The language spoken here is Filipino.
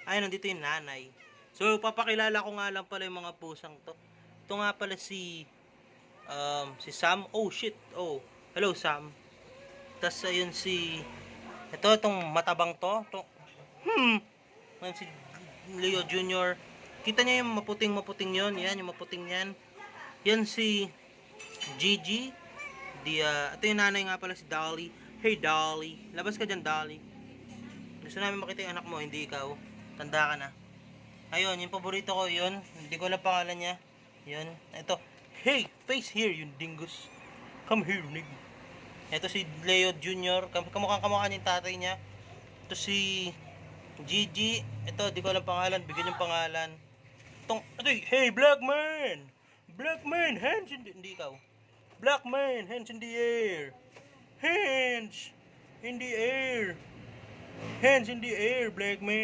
Ay, nandito yung nanay. So, papakilala ko nga lang pala yung mga pusang to. Ito nga pala si Sam. Oh, shit. Oh, hello, Sam. Tas ayun itong matabang to. Ayun si Leo Jr. Kita niya yung maputing yon. Yan, yung maputing yan. Yan si Gigi. Ito yung nanay nga pala si Dolly. Hey, Dolly. Labas ka dyan, Dolly. Gusto namin makita yung anak mo, hindi ikaw. Tanda ka na. Ayun, yung paborito ko, yun. Hindi ko alam pangalan niya. Yun. Ito. Hey, face here, yung dingus. Come here, nigga. Ito si Leo Jr. Kamukhang niya yung tatay niya. Ito si Gigi. Ito, di ko alam pangalan. Bigyan yung pangalan. Hey, black man! Black man, hands in the... Hindi ikaw. Black man, hands in the air. Hands in the air. Hands in the air, black man.